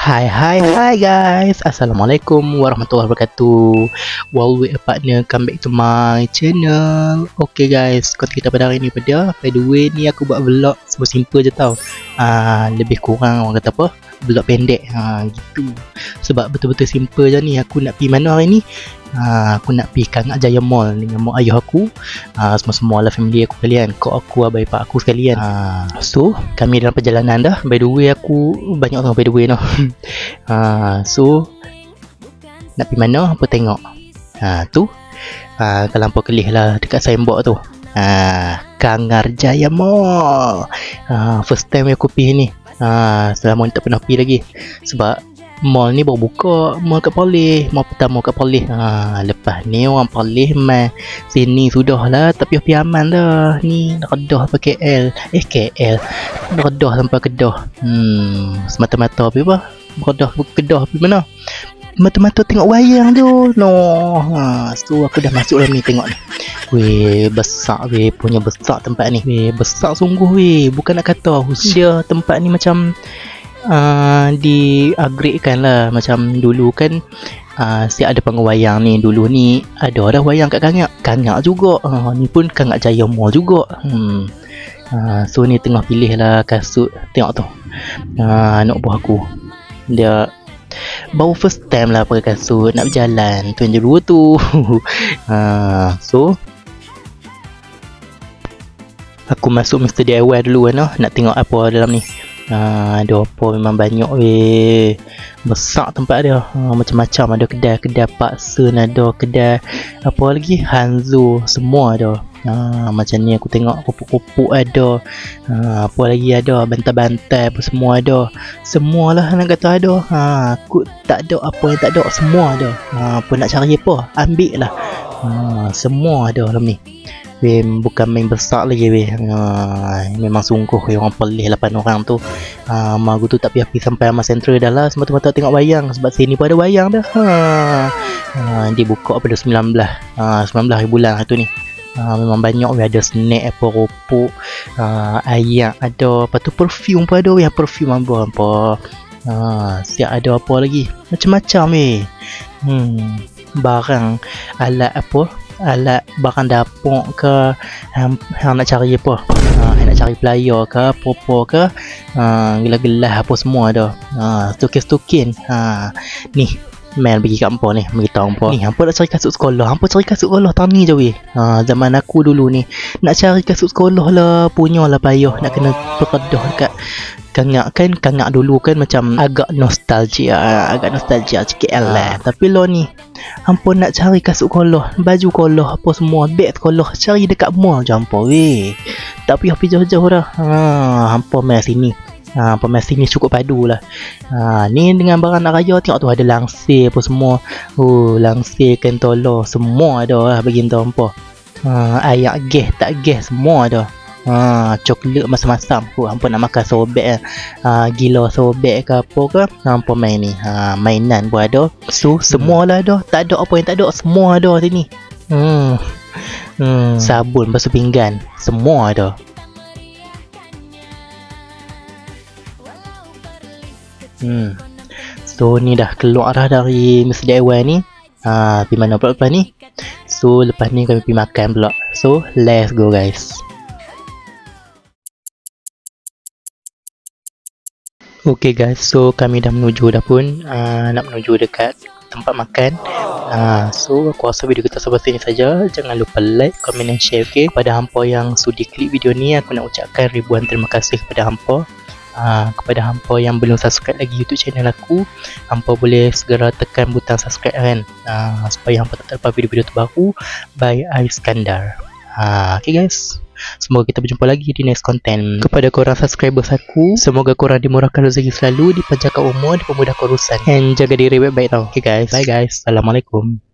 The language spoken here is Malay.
Hai guys, Assalamualaikum warahmatullahi wabarakatuh. Welcome partner, come back to my channel. Okay guys, konten kita pada hari ni pada by the way ni aku buat vlog semua simple je tau. Lebih kurang orang kata apa, vlog pendek gitu. Sebab betul-betul simple je ni. Aku nak pergi mana hari ni? Aku nak pergi Kangak Jaya Mall dengan mak ayah aku, semua lah family aku sekalian, kok aku, abang ipar aku sekalian. So kami dalam perjalanan dah. By the way aku banyak orang by the way noh. So nak pergi mana? Apa tengok tu kalau hampa kelih lah dekat signboard tu, Kangak Jaya Mall. First time aku pergi ni. Selama ni tak pernah pergi lagi. Sebab mall ni baru buka, mall kat Perlis, mall pertama kat Perlis. Lepas ni orang Perlis mai sini sudah lah, tapi pergi aman dah. Ni Kedah sampai KL. KL Kedah sampai Kedah. Semata-mata pergi apa? Kedah pergi mana? Mata-mata tengok wayang tu. So aku dah masuk dalam ni tengok ni. Weh, besar weh, punya besar tempat ni. Weh, besar sungguh weh. Bukan nak kata usia tempat ni macam di-upgrade-kan lah. Macam dulu kan siap ada panggung wayang ni. Dulu ni ada dah wayang kat Kangak juga. Ni pun Kangak Jaya Mall juga. So ni tengah pilih lah kasut. Tengok tu, anak buah aku dia baru first time lah pakai kasut nak berjalan. Tu yang dulu tu. So aku masuk Mr. DIY dulu kan, nak tengok apa dalam ni. Ada apa, memang banyak weh. Besar tempat dia. Macam-macam, ada kedai-kedai Paksun, ada kedai apa lagi, Hanzo, semua ada. Macam ni aku tengok, kopuk-kopuk ada. Apa lagi ada, bantai-bantai apa semua ada. Semualah nak kata ada. Aku tak ada apa yang tak ada, semua ada. Apa nak cari apa, ambil lah. Semua ada dalam ni. Weh, bukan main besar lagi weh. Memang sungguh weh, orang Perlis 8 orang tu. Mak aku tu tak payah pergi sampai Amal Central dah lah, semata-mata tengok wayang. Sebab sini pun ada wayang dah. Dia buka pada 19 hari bulan tu ni. Memang banyak weh, ada snack apa, ropok, ayak ada. Lepas tu perfume pun ada weh, perfume apa. Siap ada apa lagi, macam-macam weh. Barang alat apa, alat barang dapur ke, hang nak cari apa, hang nak cari player ke, apa ke, gelas-gelas apa semua ada. Stokin. Ni mail bagi kat hampa ni, beritahu hampa ni, hampa nak cari kasut sekolah, hampa cari kasut sekolah tahun ni je weh. Zaman aku dulu ni nak cari kasut sekolah lah, punya lah payah nak kena berkedah dekat Kangak kan. Kangak dulu kan macam agak nostalgia sikit lah. Tapi lo ni hampa nak cari kasut sekolah, baju sekolah apa semua, beg sekolah, cari dekat mall je hampa weh. Tak payah pergi jauh-jauh dah. Hampa main sini. Pemain sini cukup padu lah. Ni dengan barang nak raya, tengok tu ada langsir apa semua. Langsir, kentolo, semua ada lah bagi entah hampa. Ayak gas tak gas semua ada. Coklat macam-macam. Hampa nak makan sobek, gila sobek ke apa ke, hampa main ni. Mainan pun ada. So semua lah ada, tak ada apa yang tak ada, semua ada sini. Sabun, basuh pinggan, semua ada. So ni dah keluar dah dari Mr. DIY ni. Pergi mana pula lepas ni? So lepas ni kami pergi makan pula. So let's go guys. Okay guys, so kami dah menuju dah pun. Nak menuju dekat tempat makan. So aku rasa video kita sampai sini saja. Jangan lupa like, comment dan share, okay? Pada hampa yang sudi klik video ni, aku nak ucapkan ribuan terima kasih kepada hampa. Kepada hampa yang belum subscribe lagi YouTube channel aku, hampa boleh segera tekan butang subscribe kan, supaya hampa tak terlepas video-video terbaru by Iskandar. Okay guys, semoga kita berjumpa lagi di next content. Kepada korang subscribers aku, semoga korang dimurahkan rezeki selalu, dipanjangkan umur, dipermudahkan urusan, and jaga diri baik-baik tau. Okay guys, bye guys, Assalamualaikum.